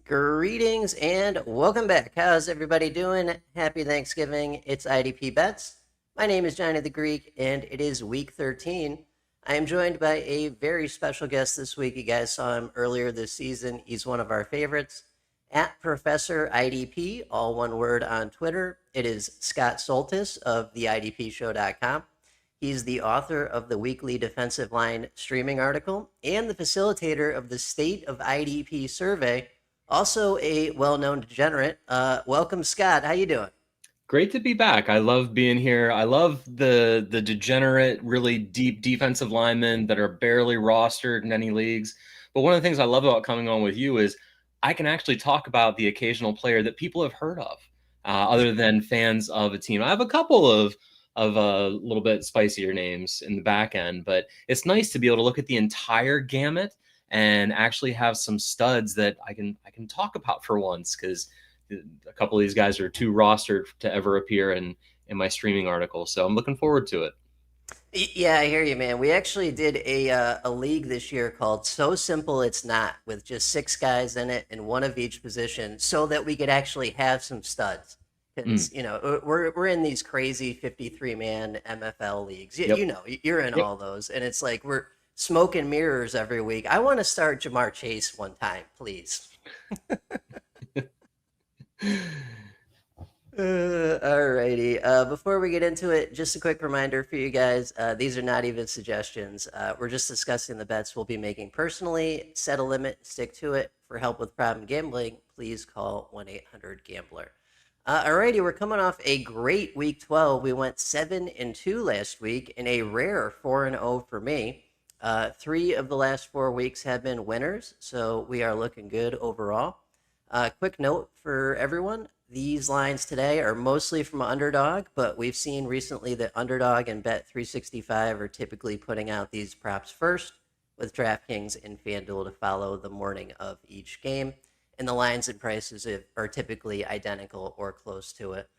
Greetings and welcome back. How's everybody doing? Happy Thanksgiving. It's IDP Bets. My name is Johny the Greek, and it is week 13. I am joined by a very special guest this week. You guys saw him earlier this season. He's one of our favorites. At Professor IDP, all one word on Twitter. It is Scott Soltis of the IDPshow.com. He's the author of the weekly defensive line streaming article and the facilitator of the State of IDP survey. Also a well-known degenerate. Welcome, Scott. How you doing? Great to be back. I love being here. I love the degenerate, really deep defensive linemen that are barely rostered in any leagues. But one of the things I love about coming on with you is I can actually talk about the occasional player that people have heard of, other than fans of a team. I have a couple of a little bit spicier names in the back end, but it's nice to be able to look at the entire gamut and actually have some studs that I can talk about for once, because a couple of these guys are too rostered to ever appear in my streaming article. So I'm looking forward to it. Yeah, I hear you, man. We actually did a league this year called So Simple It's Not, with just six guys in it and one of each position, so that we could actually have some studs. Because we're in these crazy 53-man MFL leagues. Yep. You're in Yep. all those, and it's like we're smoke and mirrors every week. I want to start Jamar Chase one time, please. Alrighty. Before we get into it, just a quick reminder for you guys. These are not even suggestions. We're just discussing the bets we'll be making personally. Set a limit, stick to it. For help with problem gambling, please call 1-800-GAMBLER. Alrighty, we're coming off a great week 12. We went 7-2 last week and a rare 4-0 for me. 3 of the last 4 weeks have been winners, so we are looking good overall. Quick note for everyone. These lines today are mostly from Underdog, but we've seen recently that Underdog and Bet365 are typically putting out these props first, with DraftKings and FanDuel to follow the morning of each game. And the lines and prices are typically identical or close to it.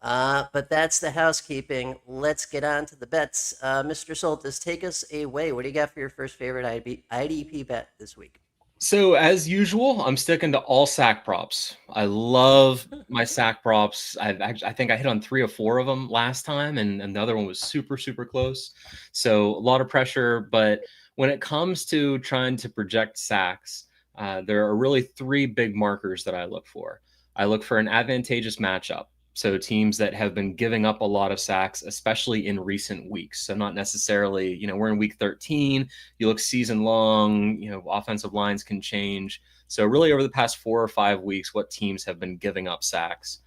But that's the housekeeping. Let's get on to the bets. Mr. Soltis, take us away. What do you got for your first favorite IDP bet this week? So as usual, I'm sticking to all sack props. I love my sack props. I think I hit on 3 or 4 of them last time, and the other one was super, super close. So a lot of pressure. But when it comes to trying to project sacks, there are really 3 big markers that I look for. I look for an advantageous matchup. So teams that have been giving up a lot of sacks, especially in recent weeks. So not necessarily, we're in week 13. You look season long, offensive lines can change. So really over the past 4 or 5 weeks, what teams have been giving up sacks,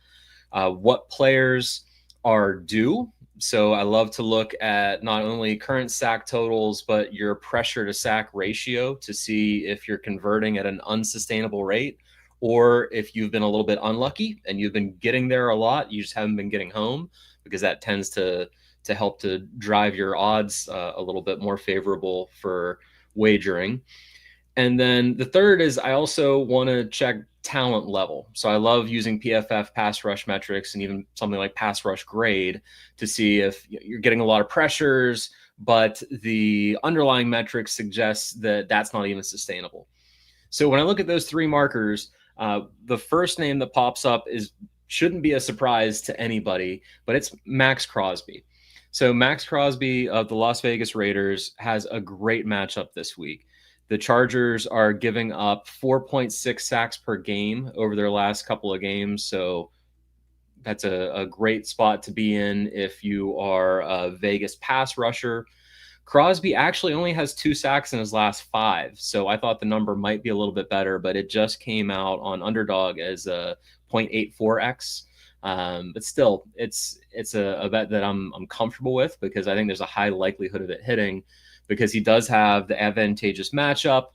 what players are due. So I love to look at not only current sack totals, but your pressure to sack ratio to see if you're converting at an unsustainable rate, or if you've been a little bit unlucky and you've been getting there a lot, you just haven't been getting home, because that tends to help to drive your odds a little bit more favorable for wagering. And then the third is I also want to check talent level. So I love using PFF pass rush metrics and even something like pass rush grade to see if you're getting a lot of pressures, but the underlying metrics suggest that that's not even sustainable. So when I look at those 3 markers, the first name that pops up shouldn't be a surprise to anybody, but it's Maxx Crosby. So Maxx Crosby of the Las Vegas Raiders has a great matchup this week. The Chargers are giving up 4.6 sacks per game over their last couple of games. So that's a great spot to be in if you are a Vegas pass rusher. Crosby actually only has 2 sacks in his last 5. So I thought the number might be a little bit better, but it just came out on Underdog as a 0.84x. But still, it's a bet that I'm comfortable with, because I think there's a high likelihood of it hitting, because he does have the advantageous matchup.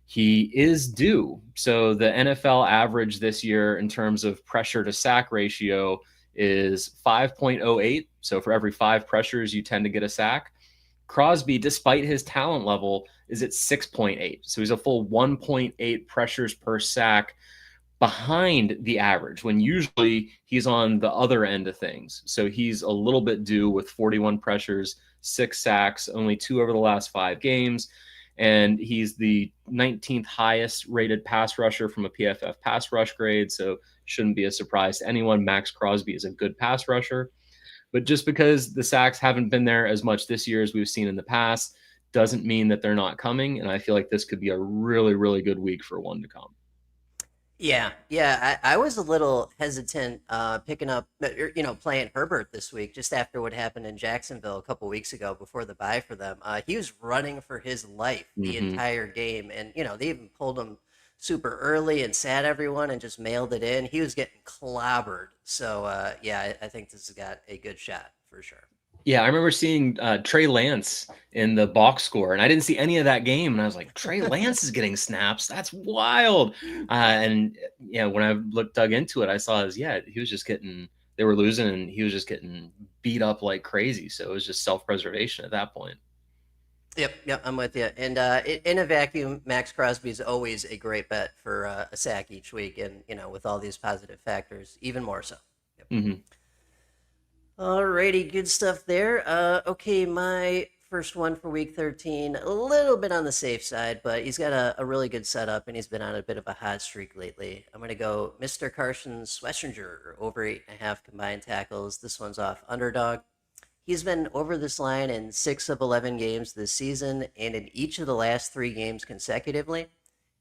He is due. So the NFL average this year in terms of pressure to sack ratio is 5.08. So for every 5 pressures, you tend to get a sack. Crosby, despite his talent level, is at 6.8. So he's a full 1.8 pressures per sack behind the average, when usually he's on the other end of things. So he's a little bit due with 41 pressures, 6 sacks, only 2 over the last 5 games. and he's the 19th highest rated pass rusher from a PFF pass rush grade. So shouldn't be a surprise to anyone. Maxx Crosby is a good pass rusher. But just because the sacks haven't been there as much this year as we've seen in the past doesn't mean that they're not coming. And I feel like this could be a really, really good week for one to come. Yeah. I was a little hesitant picking up, playing Herbert this week just after what happened in Jacksonville a couple weeks ago before the bye for them. He was running for his life the Mm-hmm. entire game, and they even pulled him super early and sat everyone and just mailed it in. He was getting clobbered. So yeah, I think this has got a good shot for sure. Yeah, I remember seeing Trey Lance in the box score, and I didn't see any of that game. And I was like, Trey Lance is getting snaps. That's wild. And yeah, when I dug into it, I saw he was just getting, they were losing, and he was just getting beat up like crazy. So it was just self-preservation at that point. Yep, I'm with you. And in a vacuum, Maxx Crosby is always a great bet for a sack each week, and with all these positive factors, even more so. Yep. Mm-hmm. Alrighty, good stuff there. Okay, my first one for week 13, a little bit on the safe side, but he's got a really good setup, and he's been on a bit of a hot streak lately. I'm going to go Mr. Carson Schwesinger, over 8.5 combined tackles. This one's off Underdog. He's been over this line in 6 of 11 games this season and in each of the last 3 games consecutively.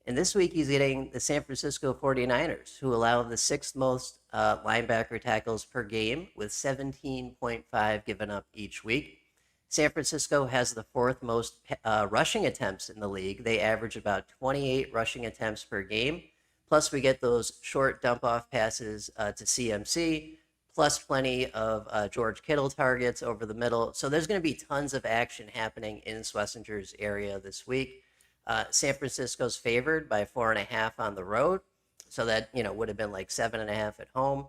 And this week he's getting the San Francisco 49ers, who allow the 6th most linebacker tackles per game with 17.5 given up each week. San Francisco has the 4th most rushing attempts in the league. They average about 28 rushing attempts per game. Plus, we get those short dump-off passes to CMC, plus plenty of George Kittle targets over the middle. So there's going to be tons of action happening in Schwesinger's area this week. San Francisco's favored by 4.5 on the road. So that, would have been like 7.5 at home.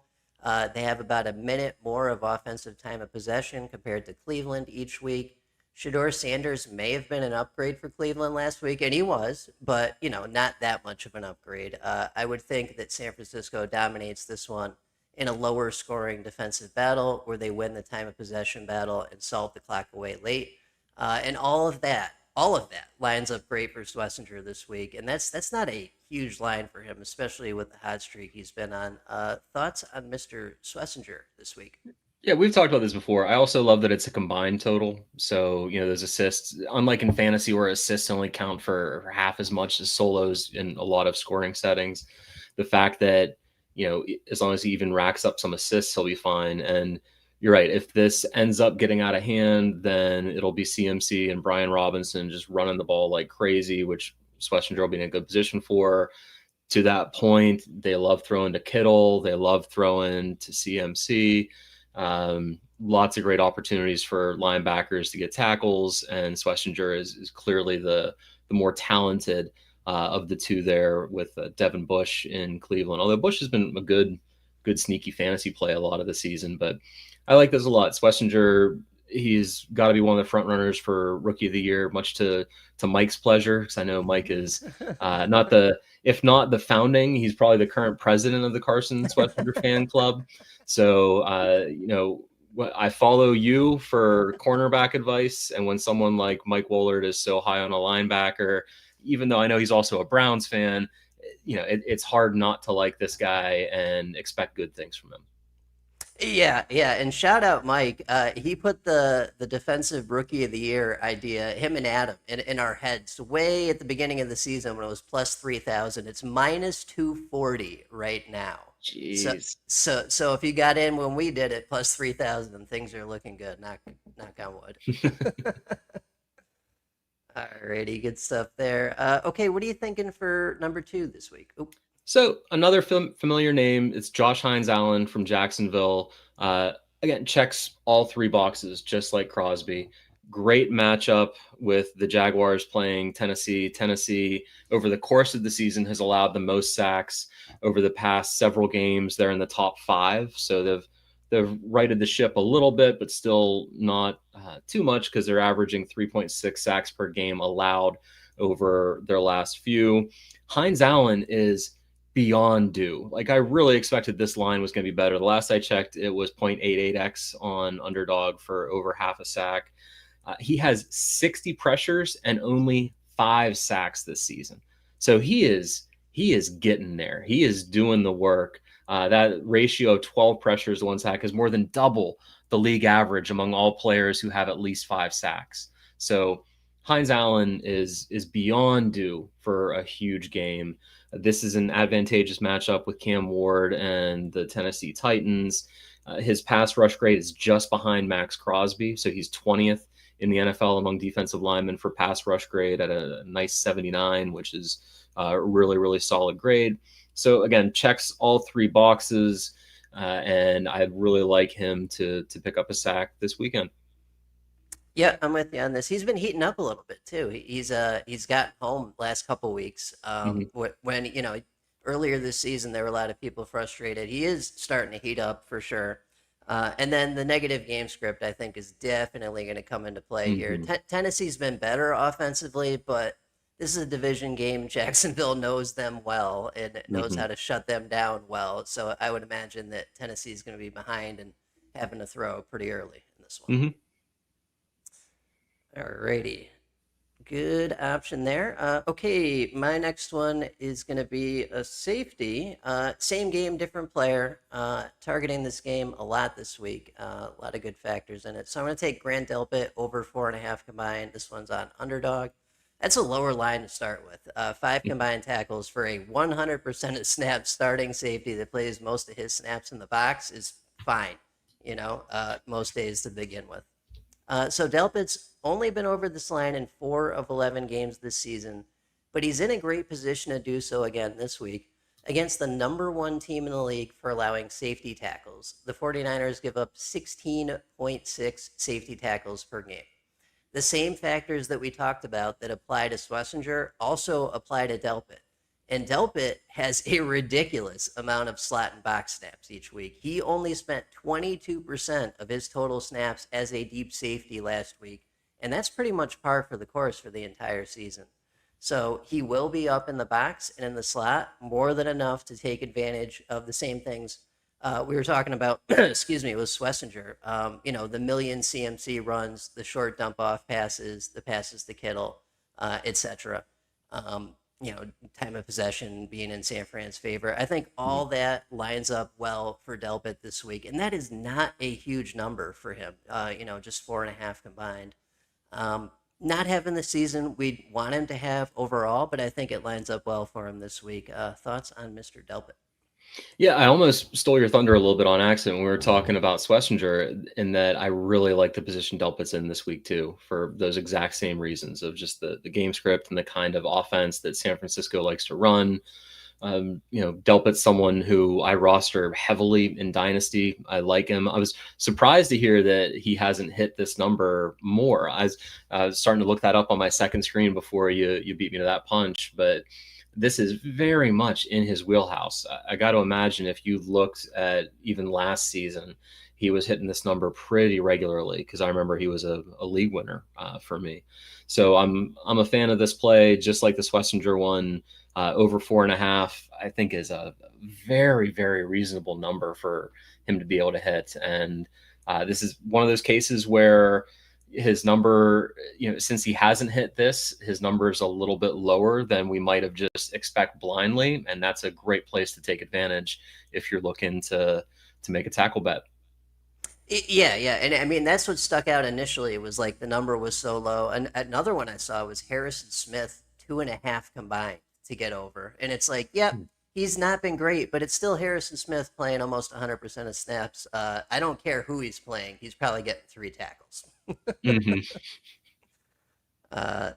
They have about a minute more of offensive time of possession compared to Cleveland each week. Shedeur Sanders may have been an upgrade for Cleveland last week, and he was, but, not that much of an upgrade. I would think that San Francisco dominates this one in a lower scoring defensive battle where they win the time of possession battle and salt the clock away late. And all of that lines up great for Schlesinger this week. And that's not a huge line for him, especially with the hot streak he's been on. Thoughts on Mr. Schlesinger this week? Yeah, we've talked about this before. I also love that it's a combined total. So, there's assists, unlike in fantasy where assists only count for half as much as solos in a lot of scoring settings. The fact that, as long as he even racks up some assists, he'll be fine. And you're right. If this ends up getting out of hand, then it'll be CMC and Brian Robinson just running the ball like crazy, which Schlesinger will be in a good position for. To that point, they love throwing to Kittle. They love throwing to CMC. Lots of great opportunities for linebackers to get tackles, and Schlesinger is clearly the more talented of the two there with Devin Bush in Cleveland. Although Bush has been a good sneaky fantasy play a lot of the season, but I like this a lot. Schlesinger, he's got to be one of the front runners for Rookie of the Year, much to Mike's pleasure, because I know Mike is if not the founding, he's probably the current president of the Carson Schwesinger fan club. So, I follow you for cornerback advice, and when someone like Mike Woolard is so high on a linebacker, even though I know he's also a Browns fan, it's hard not to like this guy and expect good things from him. Yeah, and shout out Mike. He put the defensive rookie of the year idea, him and Adam, in our heads way at the beginning of the season when it was plus 3,000. It's minus 240 right now. Jeez. So if you got in when we did it plus 3,000, things are looking good. Knock on wood. Alrighty, good stuff there. Okay, what are you thinking for number 2 this week? Oop. So another familiar name, it's Josh Hines Allen from Jacksonville. Again, checks all 3 boxes, just like Crosby. Great matchup with the Jaguars playing Tennessee. Tennessee, over the course of the season, has allowed the most sacks over the past several games. They're in the top 5, so they've righted the ship a little bit, but still not too much, because they're averaging 3.6 sacks per game allowed over their last few. Hines Allen is beyond due. Like, I really expected this line was going to be better. The last I checked, it was 0.88x on Underdog for over half a sack. He has 60 pressures and only 5 sacks this season. So he is getting there. He is doing the work. That ratio of 12 pressures to 1 sack is more than double the league average among all players who have at least 5 sacks. So Hines Allen is beyond due for a huge game. This is an advantageous matchup with Cam Ward and the Tennessee Titans. His pass rush grade is just behind Maxx Crosby, so he's 20th in the NFL among defensive linemen for pass rush grade at a nice 79, which is a really, really solid grade. So again, checks all 3 boxes, and I'd really like him to pick up a sack this weekend. Yeah, I'm with you on this. He's been heating up a little bit too. He's gotten home last couple weeks. When earlier this season there were a lot of people frustrated. He is starting to heat up for sure. And then the negative game script I think is definitely going to come into play here. Tennessee's been better offensively, but this is a division game. Jacksonville knows them well and knows how to shut them down well. So I would imagine that Tennessee is going to be behind and having to throw pretty early in this one. Alrighty. Good option there. Okay, my next one is going to be a safety. Same game, different player. Targeting this game a lot this week. A lot of good factors in it. So I'm going to take Grant Delpit over 4.5 combined. This one's on Underdog. That's a lower line to start with. 5 combined tackles for a 100% of snaps starting safety that plays most of his snaps in the box is fine, most days to begin with. So Delpit's only been over this line in 4 of 11 games this season, but he's in a great position to do so again this week against the number 1 team in the league for allowing safety tackles. The 49ers give up 16.6 safety tackles per game. The same factors that we talked about that apply to Schwesinger also apply to Delpit. And Delpit has a ridiculous amount of slot and box snaps each week. He only spent 22% of his total snaps as a deep safety last week, and that's pretty much par for the course for the entire season. So he will be up in the box and in the slot more than enough to take advantage of the same things we were talking about, excuse me, with Schwesinger. The million CMC runs, the short dump off passes, the passes to Kittle, etc. Time of possession being in San Fran's favor. I think all that lines up well for Delpit this week, and that is not a huge number for him. Just 4.5 combined. Not having the season we'd want him to have overall, but I think it lines up well for him this week. Thoughts on Mr. Delpit? Yeah, I almost stole your thunder a little bit on accident when we were talking about Schwesinger, in that I really like the position Delpit's in this week too, for those exact same reasons of just the game script and the kind of offense that San Francisco likes to run. Delpit's someone who I roster heavily in Dynasty. I like him. I was surprised to hear that he hasn't hit this number more. I was starting to look that up on my second screen before you beat me to that punch, but this is very much in his wheelhouse. I got to imagine if you looked at even last season, he was hitting this number pretty regularly, because I remember he was a league winner for me. So I'm a fan of this play, just like the Schwesinger one. Over 4.5, I think, is a very, very reasonable number for him to be able to hit. And this is one of those cases where his number, since he hasn't hit this, his number is a little bit lower than we might have just expect blindly. And that's a great place to take advantage if you're looking to make a tackle bet. Yeah. And I mean, that's what stuck out initially. It was like the number was so low. And another one I saw was Harrison Smith, 2.5 combined to get over. And it's like, yep, he's not been great, but it's still Harrison Smith playing almost 100% of snaps. I don't care who he's playing. He's probably getting 3 tackles.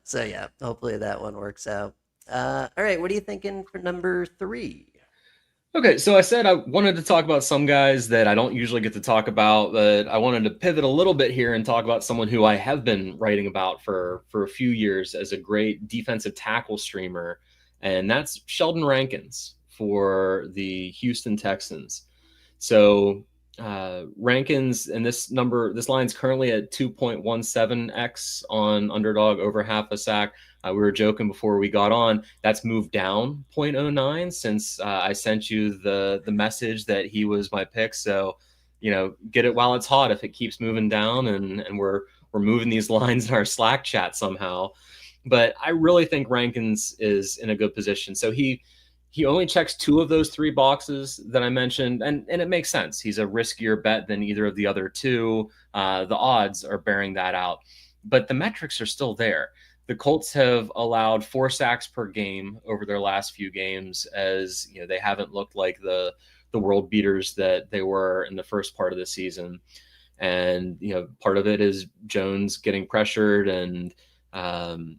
So yeah, hopefully that one works out. All right, what are you thinking for number 3? Okay, so I said I wanted to talk about some guys that I don't usually get to talk about, but I wanted to pivot a little bit here and talk about someone who I have been writing about for a few years as a great defensive tackle streamer, and that's Sheldon Rankins for the Houston Texans. So Rankins, and this line's currently at 2.17x on Underdog, over half a sack. We were joking before we got on, that's moved down 0.09 since I sent you the message that he was my pick. So, get it while it's hot if it keeps moving down, and we're moving these lines in our Slack chat somehow. But I really think Rankins is in a good position. So he only checks 2 of those 3 boxes that I mentioned, and it makes sense. He's a riskier bet than either of the other 2. The odds are bearing that out, but the metrics are still there. The Colts have allowed 4 sacks per game over their last few games, as you know, they haven't looked like the world beaters that they were in the first part of the season. And you know, part of it is Jones getting pressured, and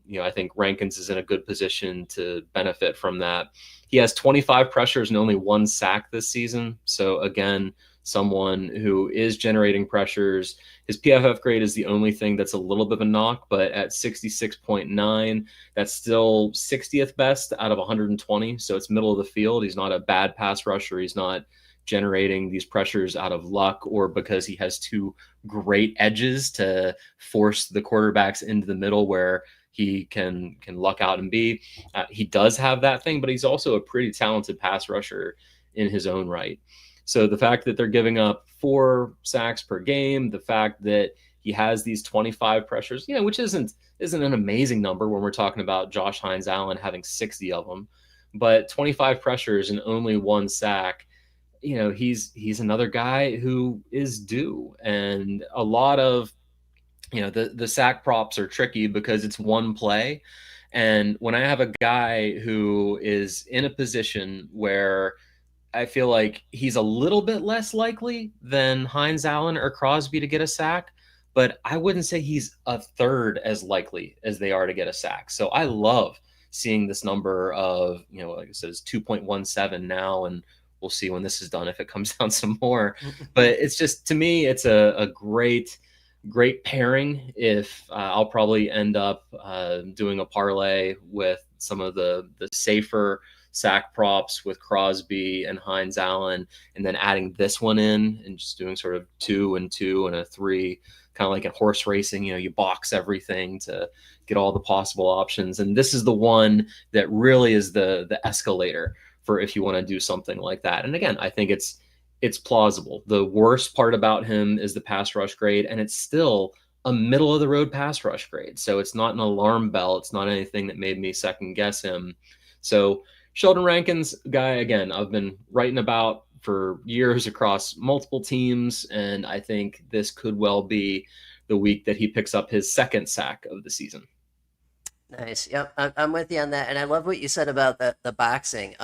you know, I think Rankins is in a good position to benefit from that. He has 25 pressures and only 1 sack this season. So again, someone who is generating pressures. His PFF grade is the only thing that's a little bit of a knock, but at 66.9, that's still 60th best out of 120. So it's middle of the field. He's not a bad pass rusher. He's not generating these pressures out of luck or because he has 2 great edges to force the quarterbacks into the middle where he can luck out and be. He does have that thing, but he's also a pretty talented pass rusher in his own right. So the fact that they're giving up 4 sacks per game, the fact that he has these 25 pressures, you know, which isn't an amazing number when we're talking about Hines Allen having 60 of them, but 25 pressures and only 1 sack, you know, he's another guy who is due. And a lot of, you know, the sack props are tricky because it's one play. And when I have a guy who is in a position where I feel like he's a little bit less likely than Hines Allen or Crosby to get a sack, but I wouldn't say he's a third as likely as they are to get a sack. So I love seeing this number of, you know, like I said, it's 2.17 now, and we'll see when this is done if it comes down some more. But it's just, to me, it's a great pairing. If I'll probably end up doing a parlay with some of the safer sack props with Crosby and Hines Allen, and then adding this one in and just doing sort of 2 and 2 and a 3, kind of like in horse racing. You know, you box everything to get all the possible options. And this is the one that really is the escalator for if you want to do something like that. And again, I think it's plausible. The worst part about him is the pass rush grade, and it's still a middle of the road pass rush grade. So it's not an alarm bell. It's not anything that made me second guess him. So Sheldon Rankins, guy, again, I've been writing about for years across multiple teams, and I think this could well be the week that he picks up his 2nd sack of the season. Nice. Yep, I'm with you on that, and I love what you said about the boxing.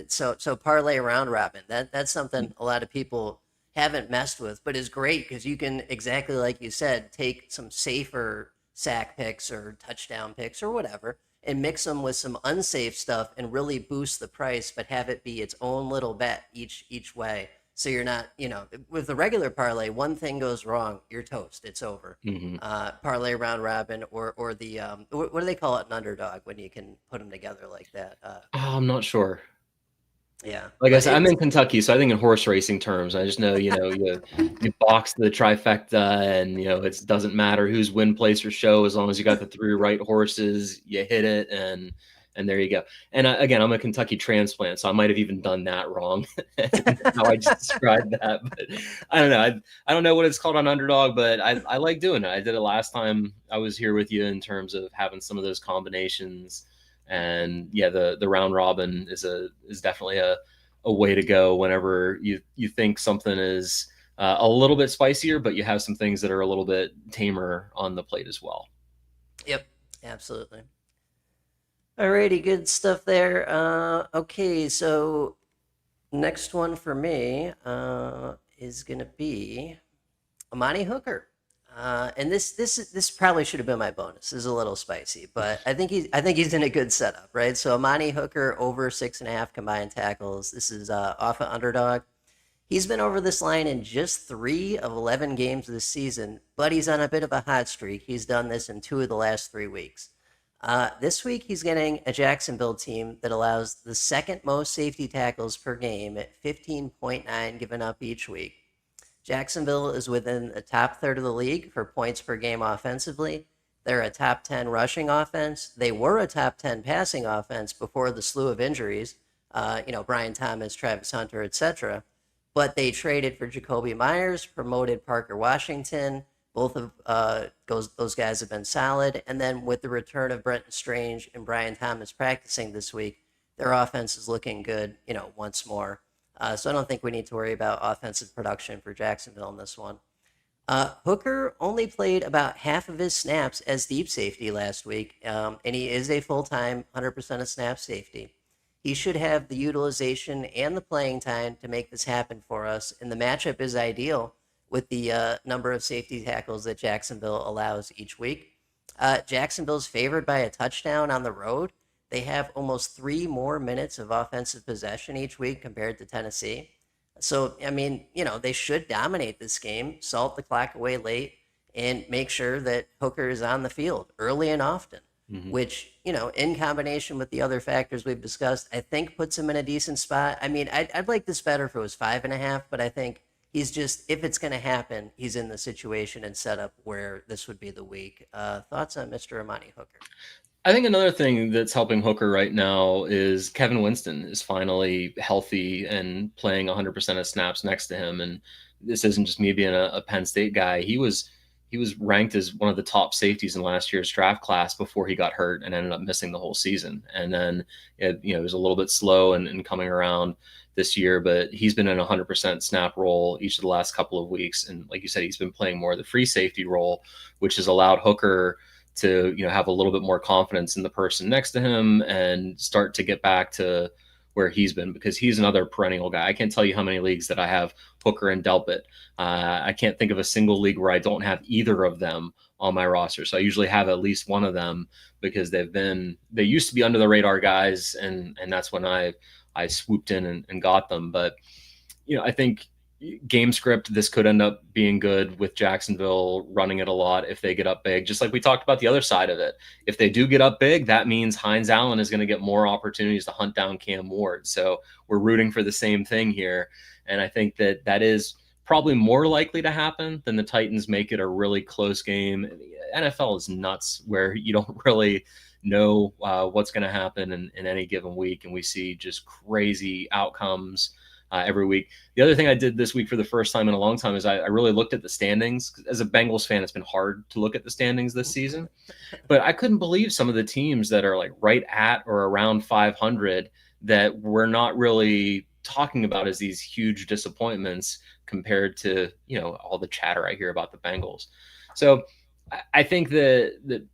So parlay round robin. That's something a lot of people haven't messed with, but is great because you can, exactly like you said, take some safer sack picks or touchdown picks or whatever, and mix them with some unsafe stuff and really boost the price, but have it be its own little bet each way. So you're not, you know, with the regular parlay, one thing goes wrong, you're toast. It's over. Mm-hmm. Parlay round robin, or the what do they call it, an underdog, when you can put them together like that? I'm not sure. Yeah, Like I but said, I'm in Kentucky, so I think in horse racing terms, I just know, you know, you box the trifecta, and you know, it doesn't matter who's win, place, or show, as long as you got the 3 right horses, you hit it, and there you go. And again, I'm a Kentucky transplant, so I might have even done that wrong. How I just described that, but I don't know. I don't know what it's called on Underdog, but I like doing it. I did it last time I was here with you in terms of having some of those combinations. And yeah, the round robin is definitely a way to go whenever you think something is a little bit spicier, but you have some things that are a little bit tamer on the plate as well. Yep, absolutely. Alrighty, good stuff there. Okay, so next one for me is gonna be Amani Hooker. And this probably should have been my bonus. This is a little spicy, but I think he's in a good setup, right? So Amani Hooker over 6.5 combined tackles. This is off of Underdog. He's been over this line in just 3 of 11 games this season, but he's on a bit of a hot streak. He's done this in 2 of the last 3 weeks. This week he's getting a Jacksonville team that allows the 2nd most safety tackles per game at 15.9 given up each week. Jacksonville is within the top third of the league for points per game offensively. They're a top 10 rushing offense. They were a top 10 passing offense before the slew of injuries, Brian Thomas, Travis Hunter, etc. But they traded for Jacoby Myers, promoted Parker Washington. Both of those guys have been solid. And then with the return of Brenton Strange and Brian Thomas practicing this week, their offense is looking good, once more. So I don't think we need to worry about offensive production for Jacksonville in this one. Hooker only played about half of his snaps as deep safety last week, and he is a full-time 100% of snap safety. He should have the utilization and the playing time to make this happen for us, and the matchup is ideal with the number of safety tackles that Jacksonville allows each week. Jacksonville's favored by a touchdown on the road. They have almost 3 more minutes of offensive possession each week compared to Tennessee. So, I mean, they should dominate this game, salt the clock away late, and make sure that Hooker is on the field early and often, which, in combination with the other factors we've discussed, I think puts him in a decent spot. I mean, I'd like this better if it was 5.5, but I think he's just, if it's going to happen, he's in the situation and set up where this would be the week. Thoughts on Mr. Amani Hooker? I think another thing that's helping Hooker right now is Kevin Winston is finally healthy and playing 100% of snaps next to him. And this isn't just me being a Penn State guy. He was ranked as one of the top safeties in last year's draft class before he got hurt and ended up missing the whole season. And then it was a little bit slow and coming around this year, but he's been in a 100% snap role each of the last couple of weeks. And like you said, he's been playing more of the free safety role, which has allowed Hooker to have a little bit more confidence in the person next to him and start to get back to where he's been, because he's another perennial guy. I can't tell you how many leagues that I have Hooker and Delpit. I can't think of a single league where I don't have either of them on my roster. So I usually have at least one of them because they used to be under the radar guys, and that's when I swooped in and got them. But I think game script, this could end up being good with Jacksonville running it a lot if they get up big, just like we talked about the other side of it. If they do get up big, that means Hines Allen is going to get more opportunities to hunt down Cam Ward. So we're rooting for the same thing here. And I think that is probably more likely to happen than the Titans make it a really close game. The NFL is nuts where you don't really know what's going to happen in any given week. And we see just crazy outcomes every week. The other thing I did this week for the first time in a long time is I really looked at the standings. As a Bengals fan, it's been hard to look at the standings this season, but I couldn't believe some of the teams that are like right at or around 500 that we're not really talking about as these huge disappointments compared to, all the chatter I hear about the Bengals. So I think that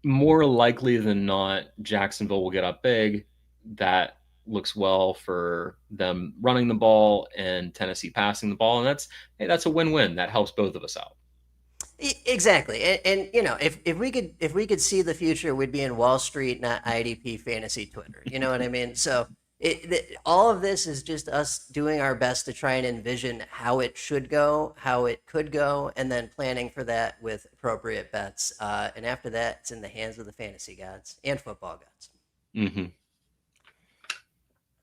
more likely than not, Jacksonville will get up big. That looks well for them running the ball and Tennessee passing the ball. And that's a win-win. That helps both of us out. Exactly. And if we could see the future, we'd be in Wall Street, not IDP fantasy Twitter. You know what I mean? So all of this is just us doing our best to try and envision how it should go, how it could go, and then planning for that with appropriate bets. And after that, it's in the hands of the fantasy gods and football gods. Mm-hmm.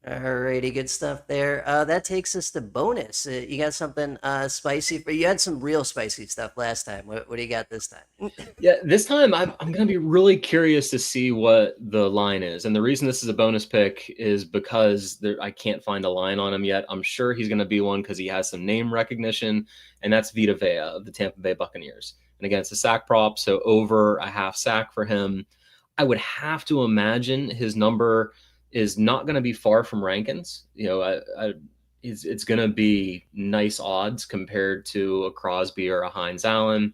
Alrighty, good stuff there. That takes us to bonus. You got something spicy, but you had some real spicy stuff last time. What do you got this time? Yeah, this time I'm going to be really curious to see what the line is. And the reason this is a bonus pick is because I can't find a line on him yet. I'm sure he's going to be one because he has some name recognition, and that's Vita Vea of the Tampa Bay Buccaneers. And again, it's a sack prop, so over a half sack for him. I would have to imagine his number is not going to be far from Rankins. It's going to be nice odds compared to a Crosby or a Hines Allen.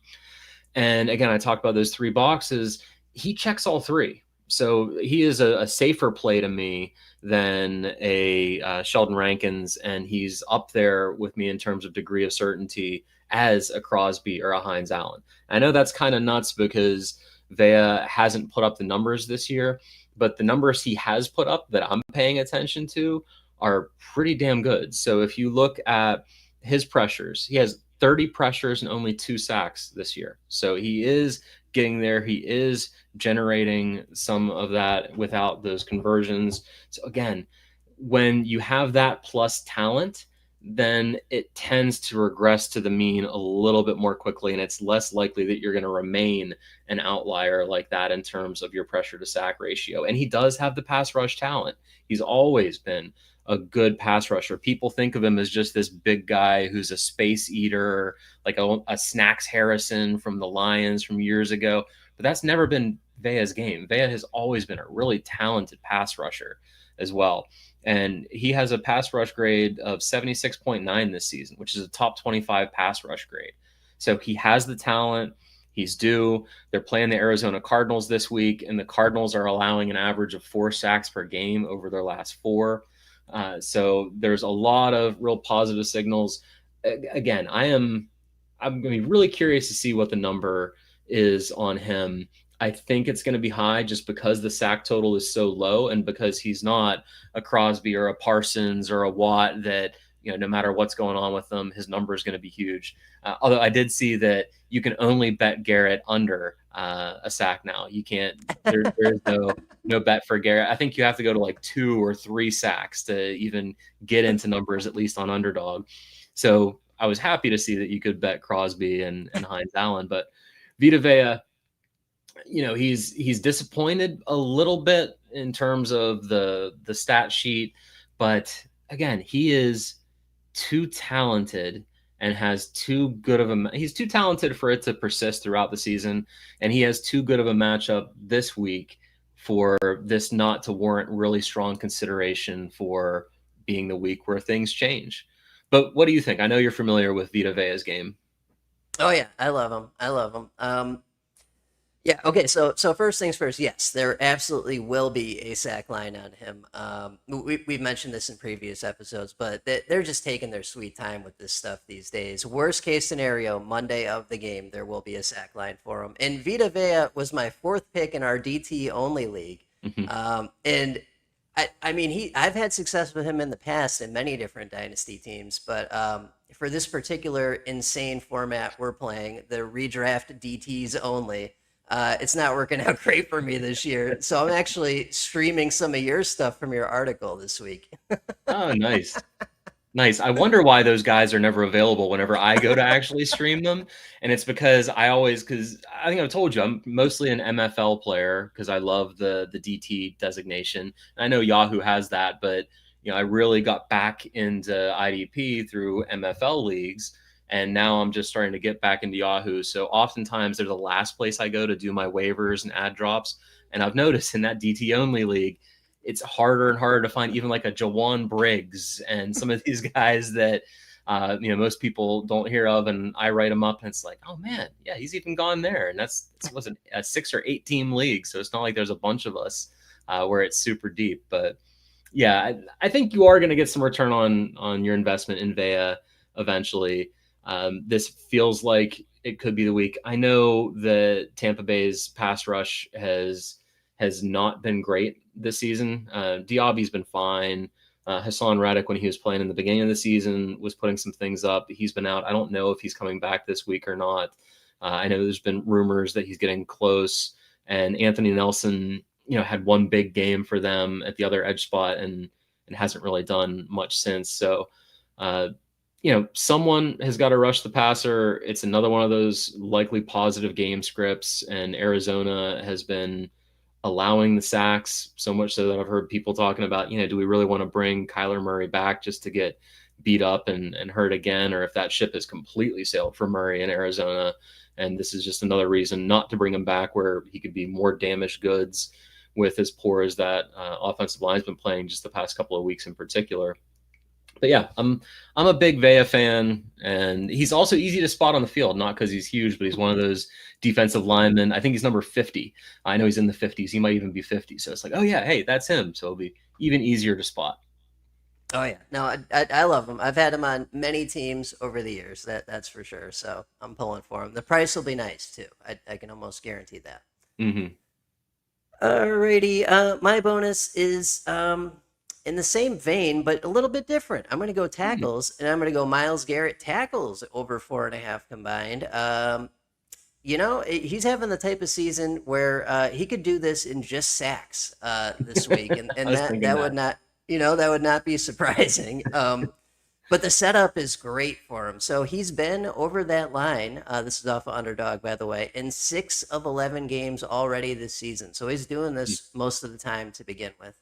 And again, I talked about those 3 boxes. He checks all 3. So he is a safer play to me than a Sheldon Rankins, and he's up there with me in terms of degree of certainty as a Crosby or a Hines Allen. I know that's kind of nuts because Vea hasn't put up the numbers this year, but the numbers he has put up that I'm paying attention to are pretty damn good. So if you look at his pressures, he has 30 pressures and only 2 sacks this year. So he is getting there. He is generating some of that without those conversions. So again, when you have that plus talent, then it tends to regress to the mean a little bit more quickly, and it's less likely that you're going to remain an outlier like that in terms of your pressure to sack ratio. And he does have the pass rush talent. He's always been a good pass rusher. People think of him as just this big guy who's a space eater, like a Snacks Harrison from the Lions from years ago. But that's never been Vea's game. Vea has always been a really talented pass rusher as well. And he has a pass rush grade of 76.9 this season, which is a top 25 pass rush grade. So he has the talent. He's due. They're playing the Arizona Cardinals this week, and the Cardinals are allowing an average of 4 sacks per game over their last 4. So there's a lot of real positive signals. Again, I'm going to be really curious to see what the number is on him. I think it's going to be high just because the sack total is so low, and because he's not a Crosby or a Parsons or a Watt that, no matter what's going on with them, his number is going to be huge. Although I did see that you can only bet Garrett under a sack now. You can't. There's no bet for Garrett. I think you have to go to like 2 or 3 sacks to even get into numbers, at least on Underdog. So I was happy to see that you could bet Crosby and Hines Allen, but Vita Vea, he's disappointed a little bit in terms of the stat sheet, but again, he is too talented and has too good of he's too talented for it to persist throughout the season, and he has too good of a matchup this week for this not to warrant really strong consideration for being the week where things change. But what do you think? I know you're familiar with Vita Vea's game. Oh yeah, I love him. Yeah. Okay. So first things first. Yes, there absolutely will be a sack line on him. We've mentioned this in previous episodes, but they're just taking their sweet time with this stuff these days. Worst case scenario, Monday of the game, there will be a sack line for him. And Vita Vea was my 4th pick in our DT only league. And I mean, I've had success with him in the past in many different dynasty teams, but for this particular insane format we're playing, the redraft DTs only. It's not working out great for me this year. So I'm actually streaming some of your stuff from your article this week. Oh, nice. Nice. I wonder why those guys are never available whenever I go to actually stream them. And it's because because I think I've told you, I'm mostly an MFL player because I love the DT designation. And I know Yahoo has that, but I really got back into IDP through MFL leagues. And now I'm just starting to get back into Yahoo. So oftentimes they're the last place I go to do my waivers and ad drops. And I've noticed in that DT only league, it's harder and harder to find even like a Jawan Briggs and some of these guys that, most people don't hear of. And I write them up and it's like, oh man, yeah, he's even gone there. And it wasn't a 6 or 8 team league. So it's not like there's a bunch of us where it's super deep. But yeah, I think you are going to get some return on your investment in Vea eventually. This feels like it could be the week. I know that Tampa Bay's pass rush has not been great this season. Diaby's been fine. Hassan Reddick, when he was playing in the beginning of the season, was putting some things up. He's been out. I don't know if he's coming back this week or not. I know there's been rumors that he's getting close. And Anthony Nelson, had one big game for them at the other edge spot and hasn't really done much since. So, someone has got to rush the passer. It's another one of those likely positive game scripts, and Arizona has been allowing the sacks so much so that I've heard people talking about, do we really want to bring Kyler Murray back just to get beat up and hurt again, or if that ship has completely sailed for Murray in Arizona, and this is just another reason not to bring him back where he could be more damaged goods with as poor as that offensive line's been playing just the past couple of weeks in particular. But yeah, I'm a big Vea fan, and he's also easy to spot on the field, not because he's huge, but he's one of those defensive linemen. I think he's number 50. I know he's in the 50s. He might even be 50. So it's like, oh yeah, hey, that's him. So it'll be even easier to spot. Oh yeah, no, I love him. I've had him on many teams over the years. That's for sure. So I'm pulling for him. The price will be nice too. I can almost guarantee that. Mm-hmm. Alrighty, my bonus is in the same vein, but a little bit different. I'm going to go tackles, and I'm going to go Myles Garret tackles over 4.5 combined. He's having the type of season where he could do this in just sacks this week, and that would not, that would not be surprising. But the setup is great for him. So he's been over that line. This is off of Underdog, by the way, in 6 of 11 games already this season. So he's doing this most of the time to begin with.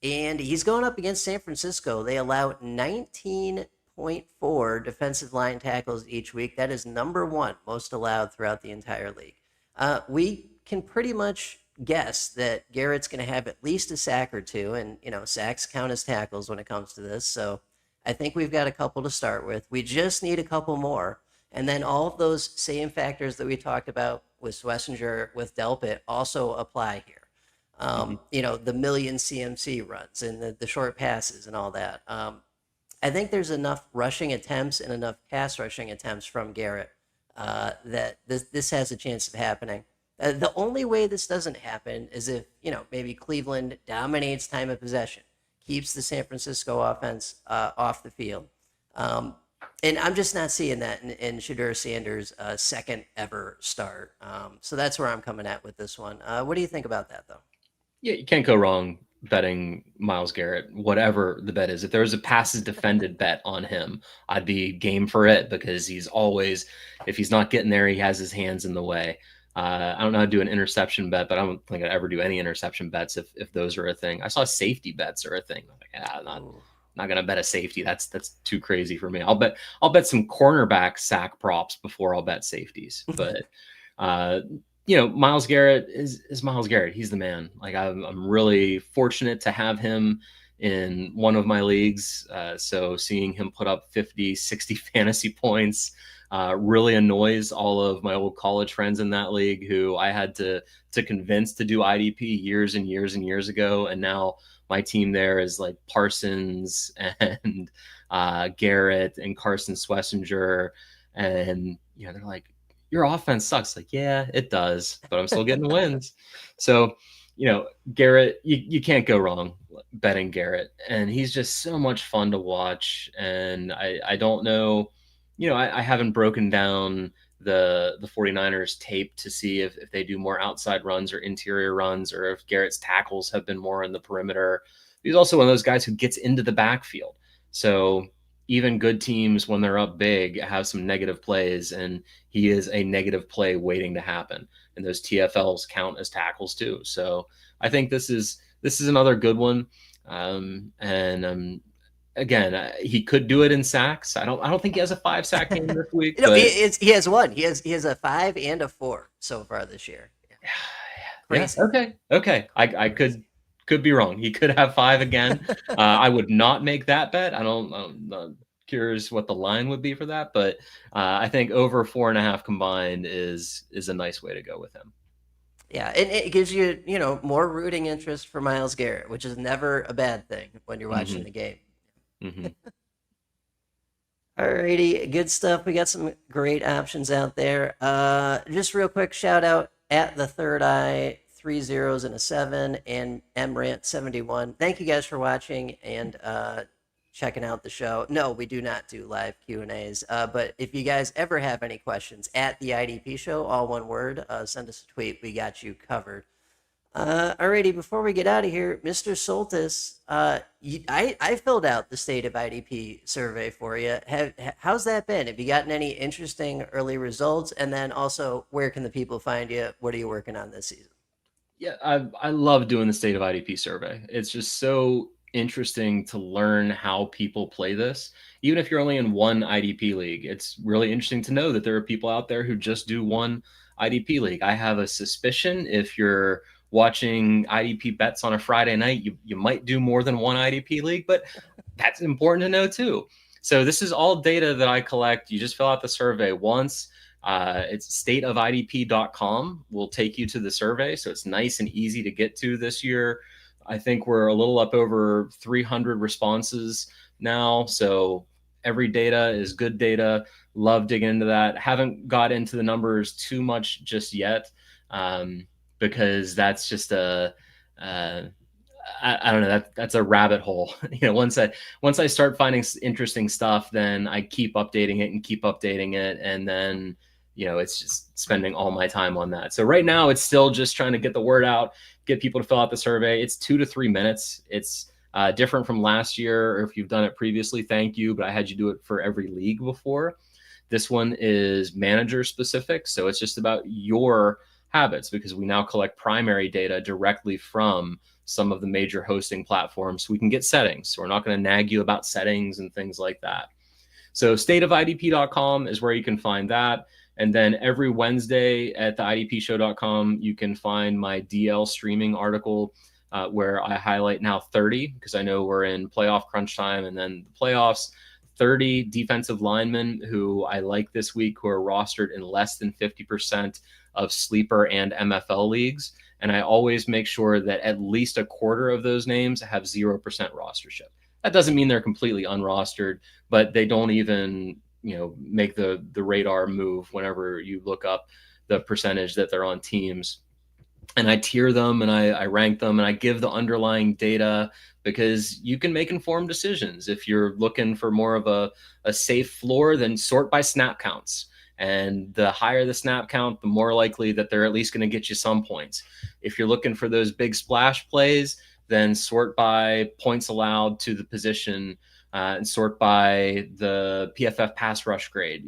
And he's going up against San Francisco. They allow 19.4 defensive line tackles each week. That is number one most allowed throughout the entire league. We can pretty much guess that Garrett's going to have at least a sack or two, and sacks count as tackles when it comes to this. So I think we've got a couple to start with. We just need a couple more, and then all of those same factors that we talked about with Schwesinger, with Delpit, also apply here. The million CMC runs and the short passes and all that. I think there's enough rushing attempts and enough pass rushing attempts from Garrett that this has a chance of happening. The only way this doesn't happen is if, maybe Cleveland dominates time of possession, keeps the San Francisco offense off the field. And I'm just not seeing that in Shedeur Sanders' second ever start. So that's where I'm coming at with this one. What do you think about that, though? Yeah, you can't go wrong betting Myles Garret, whatever the bet is. If there was a passes defended bet on him, I'd be game for it because he's always, if he's not getting there, he has his hands in the way. I don't know how to do an interception bet, but I don't think I'd ever do any interception bets if those are a thing. I saw safety bets are a thing. I'm like, not gonna bet a safety. That's too crazy for me. I'll bet some cornerback sack props before I'll bet safeties. But Myles Garret is Myles Garret. He's the man. Like I'm really fortunate to have him in one of my leagues. So seeing him put up 50, 60 fantasy points really annoys all of my old college friends in that league who I had to convince to do IDP years and years and years ago. And now my team there is like Parsons and Garrett and Carson Schwesinger. And, they're like, your offense sucks. Like, yeah, it does, but I'm still getting wins. So, Garrett, you can't go wrong betting Garrett. And he's just so much fun to watch. And I don't know, I haven't broken down the 49ers tape to see if they do more outside runs or interior runs, or if Garrett's tackles have been more in the perimeter. He's also one of those guys who gets into the backfield. So even good teams, when they're up big, have some negative plays, and he is a negative play waiting to happen. And those TFLs count as tackles too. So I think this is another good one. Again, he could do it in sacks. I don't think he has a 5-sack game this week. He has one. He has a 5 and a 4 so far this year. Crazy. Yeah. Okay. I could be wrong. He could have 5 again. I would not make that bet. I'm curious what the line would be for that, but I think over 4.5 combined is a nice way to go with him. Yeah, and it gives you more rooting interest for Myles Garret, which is never a bad thing when you're watching the game. Mm-hmm. Alrighty, good stuff. We got some great options out there. Just real quick shout out at the Third Eye, 3 zeros and a 7, and mrant71. Thank you guys for watching and checking out the show. No, we do not do live Q&As, but if you guys ever have any questions at the IDP Show, all one word, send us a tweet. We got you covered. Alrighty, before we get out of here, Mr. Soltis, I filled out the State of IDP survey for you. How's that been? Have you gotten any interesting early results? And then also, where can the people find you? What are you working on this season? Yeah, I love doing the State of IDP survey. It's just so interesting to learn how people play this. Even if you're only in one IDP league, it's really interesting to know that there are people out there who just do one IDP league. I have a suspicion if you're watching IDP bets on a Friday night, you might do more than one IDP league, but that's important to know too. So this is all data that I collect. You just fill out the survey once. It's stateofidp.com will take you to the survey. So it's nice and easy to get to this year. I think we're a little up over 300 responses now. So every data is good data. Love digging into that. Haven't got into the numbers too much just yet. Because that's just I don't know, that's a rabbit hole. Once I start finding interesting stuff, then I keep updating it. And then, it's just spending all my time on that. So right now it's still just trying to get the word out, get people to fill out the survey. It's 2 to 3 minutes. It's different from last year, or if you've done it previously, thank you. But I had you do it for every league before. This one is manager specific. So it's just about your habits, because we now collect primary data directly from some of the major hosting platforms. So we can get settings. So we're not going to nag you about settings and things like that. So stateofidp.com is where you can find that. And then every Wednesday at the idpshow.com, you can find my DL streaming article where I highlight now 30, because I know we're in playoff crunch time and then the playoffs. 30 defensive linemen who I like this week who are rostered in less than 50% of sleeper and MFL leagues. And I always make sure that at least a quarter of those names have 0% rostership. That doesn't mean they're completely unrostered, but they don't even, make the radar move whenever you look up the percentage that they're on teams. And I tier them and I rank them and I give the underlying data, because you can make informed decisions. If you're looking for more of a safe floor, then sort by snap counts. And the higher the snap count, the more likely that they're at least going to get you some points. If you're looking for those big splash plays, then sort by points allowed to the position and sort by the PFF pass rush grade.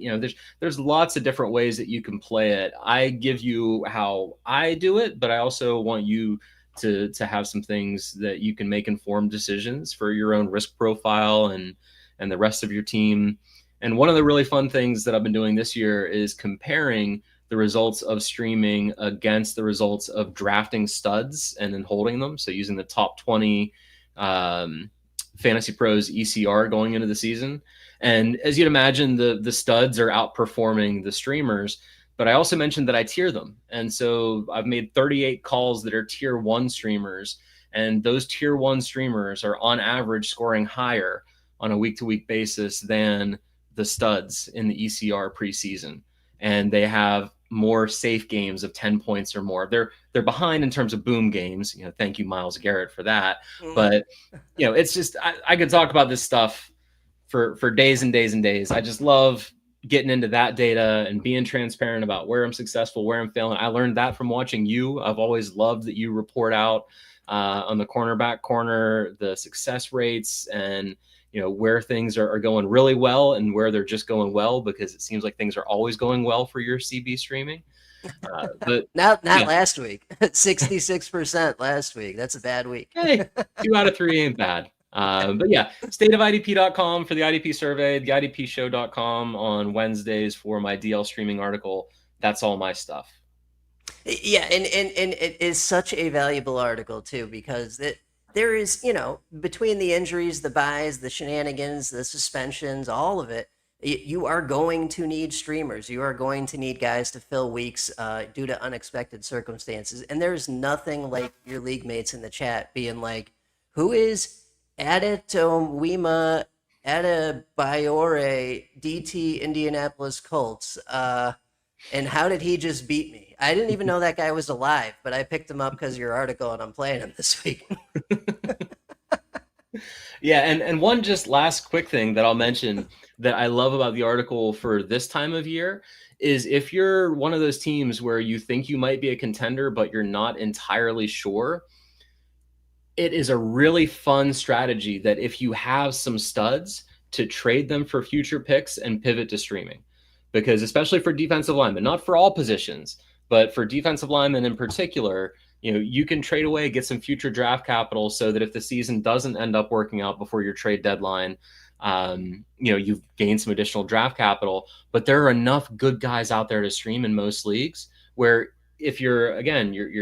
There's lots of different ways that you can play it. I give you how I do it, but I also want you to have some things that you can make informed decisions for your own risk profile and the rest of your team. And one of the really fun things that I've been doing this year is comparing the results of streaming against the results of drafting studs and then holding them. So using the top 20 Fantasy Pros ECR going into the season. And as you'd imagine, the studs are outperforming the streamers. But I also mentioned that I tier them. And so I've made 38 calls that are tier 1 streamers. And those tier 1 streamers are on average scoring higher on a week-to-week basis than the studs in the ECR preseason. And they have more safe games of 10 points or more. They're behind in terms of boom games. Thank you, Myles Garret, for that. But it's just I could talk about this stuff for days and days and days. I just love getting into that data and being transparent about where I'm successful, where I'm failing. I learned that from watching you. I've always loved that you report out on the cornerback corner the success rates and where things are going really well and where they're just going well, because it seems like things are always going well for your CB streaming. But not last week. 66% last week. That's a bad week. Hey, 2 out of 3 ain't bad. But yeah, stateofidp.com for the IDP survey, the idpshow.com on Wednesdays for my DL streaming article. That's all my stuff. Yeah, and it is such a valuable article too, because there is, between the injuries, the buys, the shenanigans, the suspensions, all of it, you are going to need streamers. You are going to need guys to fill weeks due to unexpected circumstances. And there's nothing like your league mates in the chat being like, who is Adetomwima Adebayore DT Indianapolis Colts? And how did he just beat me? I didn't even know that guy was alive, but I picked him up because of your article, and I'm playing him this week. Yeah, and one just last quick thing that I'll mention that I love about the article for this time of year is if you're one of those teams where you think you might be a contender, but you're not entirely sure, it is a really fun strategy that if you have some studs, to trade them for future picks and pivot to streaming. Because especially for defensive linemen, not for all positions, but for defensive linemen in particular, you can trade away, get some future draft capital so that if the season doesn't end up working out before your trade deadline, you've gained some additional draft capital. But there are enough good guys out there to stream in most leagues where if you're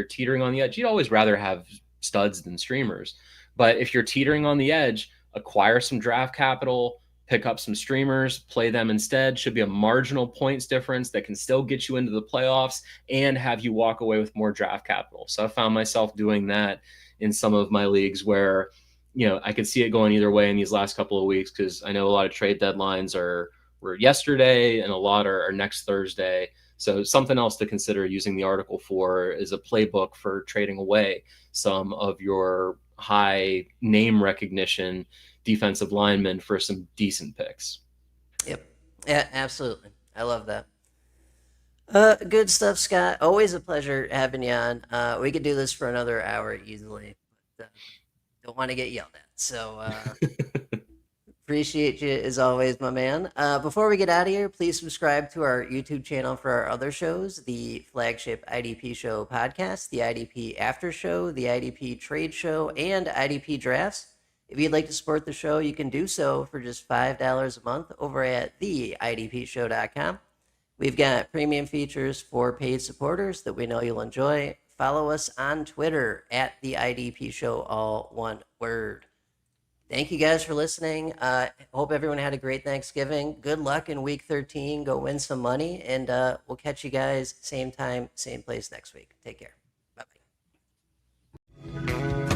teetering on the edge, you'd always rather have studs than streamers. But if you're teetering on the edge, acquire some draft capital, pick up some streamers, play them instead. Should be a marginal points difference that can still get you into the playoffs and have you walk away with more draft capital. So I found myself doing that in some of my leagues where, I could see it going either way in these last couple of weeks, because I know a lot of trade deadlines were yesterday and a lot are next Thursday. So something else to consider using the article for is a playbook for trading away some of your high name recognition defensive linemen for some decent picks. Yep. Yeah, absolutely. I love that. Good stuff, Scott. Always a pleasure having you on. We could do this for another hour easily, but don't want to get yelled at. So Appreciate you as always, my man. Before we get out of here, please subscribe to our YouTube channel for our other shows, the flagship IDP Show podcast, the IDP After Show, the IDP Trade Show, and IDP Drafts. If you'd like to support the show, you can do so for just $5 a month over at theidpshow.com. We've got premium features for paid supporters that we know you'll enjoy. Follow us on Twitter at the IDP Show, all one word. Thank you guys for listening. Hope everyone had a great Thanksgiving. Good luck in week 13. Go win some money, and we'll catch you guys same time, same place next week. Take care. Bye-bye.